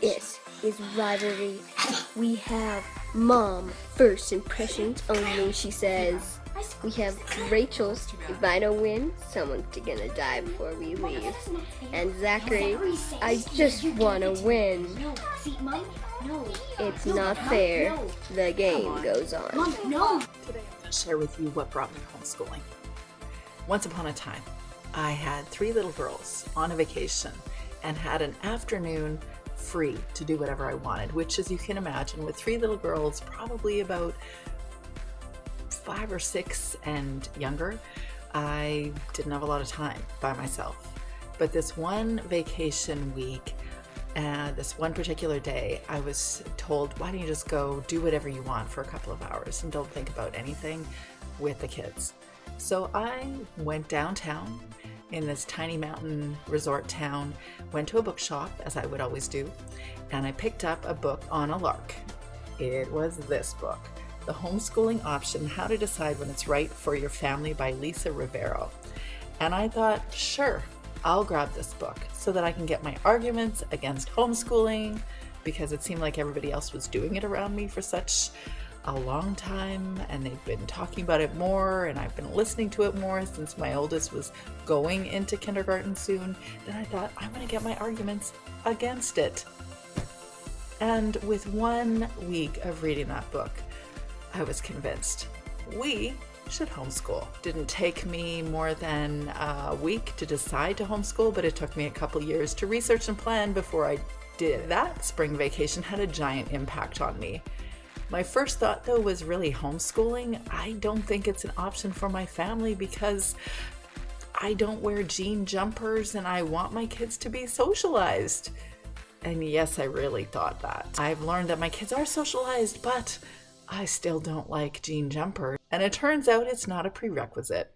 This is rivalry. We have Mom first impressions only, she says. We have Rachel's, if I don't win, someone's gonna die before we leave. And Zachary, I just wanna win. It's not fair. The game goes on. Today I'm going to share with you what brought me homeschooling. Once upon a time, I had 3 little girls on a vacation and had an afternoon free to do whatever I wanted, which, as you can imagine, with 3 little girls, probably about 5 or 6 and younger, I didn't have a lot of time by myself. But this one vacation week, this one particular day, I was told, why don't you just go do whatever you want for a couple of hours and don't think about anything with the kids. So I went downtown in this tiny mountain resort town, went to a bookshop, as I would always do, and I picked up a book on a lark. It was this book, The Homeschooling Option, How to Decide When It's Right for Your Family by Lisa Rivero. And I thought, sure, I'll grab this book so that I can get my arguments against homeschooling, because it seemed like everybody else was doing it around me for such a long time, and they've been talking about it more, and I've been listening to it more since my oldest was going into kindergarten soon. Then I thought, I'm going to get my arguments against it. And with 1 week of reading that book, I was convinced we should homeschool. Didn't take me more than a week to decide to homeschool, but it took me a couple years to research and plan before I did. That spring vacation had a giant impact on me. My first thought, though, was really homeschooling. I don't think it's an option for my family because I don't wear jean jumpers and I want my kids to be socialized. And yes, I really thought that. I've learned that my kids are socialized, but I still don't like jean jumpers. And it turns out it's not a prerequisite.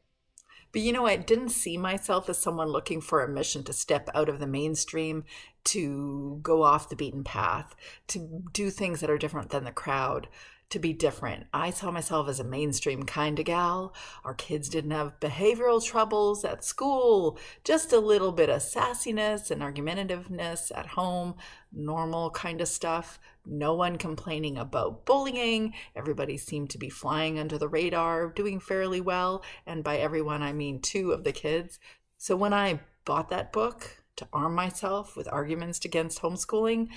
But you know, I didn't see myself as someone looking for a mission to step out of the mainstream, to go off the beaten path, to do things that are different than the crowd, to be different. I saw myself as a mainstream kind of gal. Our kids didn't have behavioral troubles at school, just a little bit of sassiness and argumentativeness at home, normal kind of stuff. No one complaining about bullying. Everybody seemed to be flying under the radar, doing fairly well. And by everyone, I mean 2 of the kids. So when I bought that book to arm myself with arguments against homeschooling,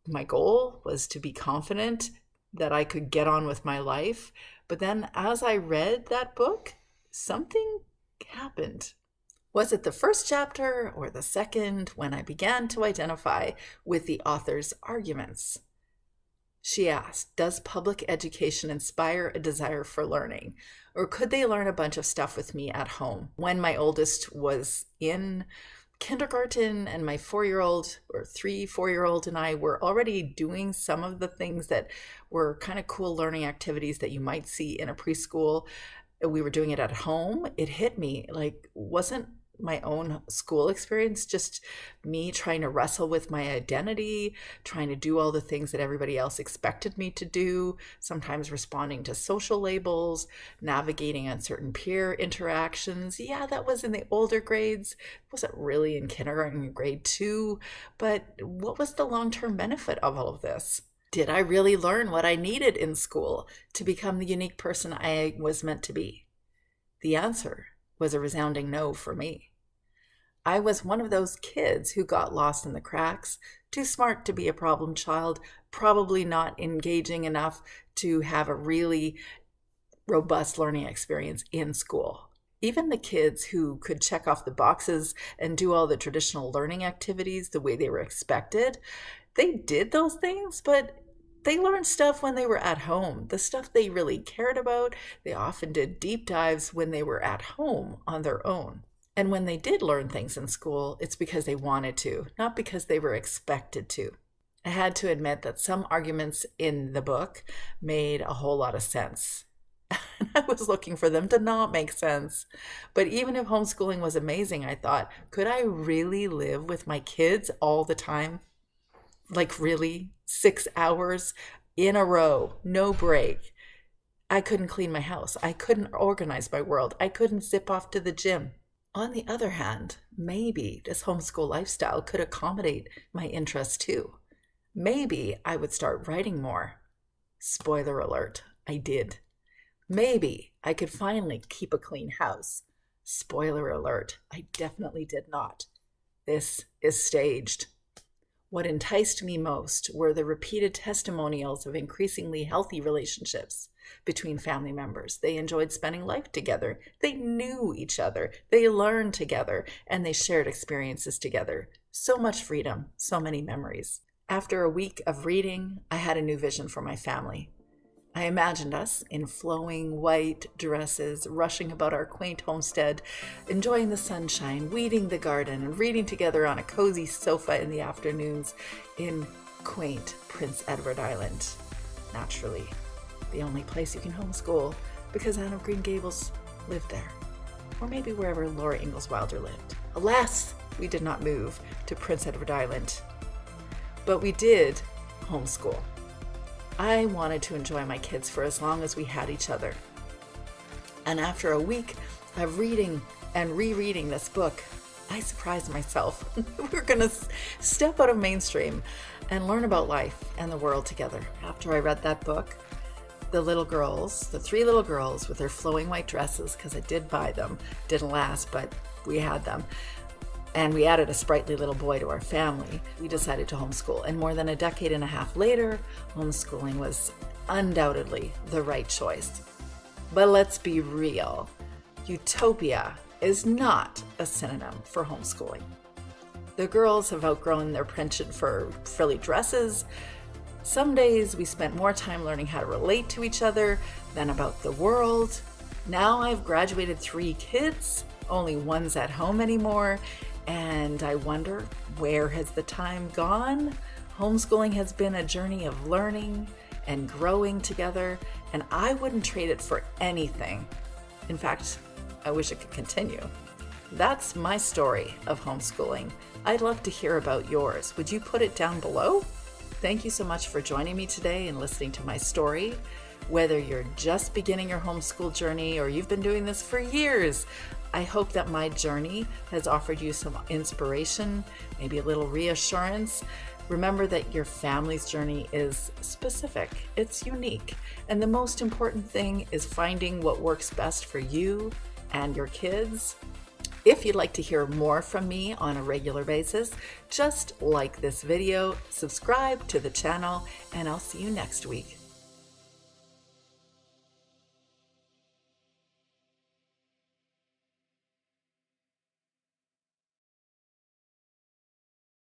my goal was to be confident that I could get on with my life. But then as I read that book, something happened. Was it the first chapter or the second when I began to identify with the author's arguments? She asked, does public education inspire a desire for learning? Or could they learn a bunch of stuff with me at home? When my oldest was in kindergarten and my 4-year-old or 4-year-old and I were already doing some of the things that were kind of cool learning activities that you might see in a preschool. We were doing it at home. It hit me like, wasn't my own school experience just me trying to wrestle with my identity, trying to do all the things that everybody else expected me to do, sometimes responding to social labels, navigating uncertain peer interactions. Yeah, that was in the older grades. It wasn't really in kindergarten and grade 2, but what was the long-term benefit of all of this? Did I really learn what I needed in school to become the unique person I was meant to be? The answer was a resounding no for me. I was one of those kids who got lost in the cracks, too smart to be a problem child, probably not engaging enough to have a really robust learning experience in school. Even the kids who could check off the boxes and do all the traditional learning activities the way they were expected, they did those things, but they learned stuff when they were at home. The stuff they really cared about, they often did deep dives when they were at home on their own. And when they did learn things in school, it's because they wanted to, not because they were expected to. I had to admit that some arguments in the book made a whole lot of sense. I was looking for them to not make sense. But even if homeschooling was amazing, I thought, could I really live with my kids all the time? Like really? 6 hours in a row, no break. I couldn't clean my house. I couldn't organize my world. I couldn't zip off to the gym. On the other hand, maybe this homeschool lifestyle could accommodate my interests too. Maybe I would start writing more. Spoiler alert, I did. Maybe I could finally keep a clean house. Spoiler alert, I definitely did not. This is staged. What enticed me most were the repeated testimonials of increasingly healthy relationships between family members. They enjoyed spending life together. They knew each other. They learned together, and they shared experiences together. So much freedom, so many memories. After a week of reading, I had a new vision for my family. I imagined us in flowing white dresses, rushing about our quaint homestead, enjoying the sunshine, weeding the garden, and reading together on a cozy sofa in the afternoons in quaint Prince Edward Island. Naturally, the only place you can homeschool, because Anne of Green Gables lived there. Or maybe wherever Laura Ingalls Wilder lived. Alas, we did not move to Prince Edward Island, but we did homeschool. I wanted to enjoy my kids for as long as we had each other. And after a week of reading and rereading this book, I surprised myself. We're going to step out of mainstream and learn about life and the world together. After I read that book, the little girls, the 3 little girls with their flowing white dresses, because I did buy them, didn't last, but we had them. And we added a sprightly little boy to our family. We decided to homeschool. And more than a decade and a half later, homeschooling was undoubtedly the right choice. But let's be real. Utopia is not a synonym for homeschooling. The girls have outgrown their penchant for frilly dresses. Some days we spent more time learning how to relate to each other than about the world. Now I've graduated 3 kids. Only one's at home anymore. And I wonder, where has the time gone? Homeschooling has been a journey of learning and growing together, and I wouldn't trade it for anything. In fact, I wish it could continue. That's my story of homeschooling. I'd love to hear about yours. Would you put it down below? Thank you so much for joining me today and listening to my story. Whether you're just beginning your homeschool journey or you've been doing this for years, I hope that my journey has offered you some inspiration, maybe a little reassurance. Remember that your family's journey is specific, it's unique, and the most important thing is finding what works best for you and your kids. If you'd like to hear more from me on a regular basis, just like this video, subscribe to the channel, and I'll see you next week.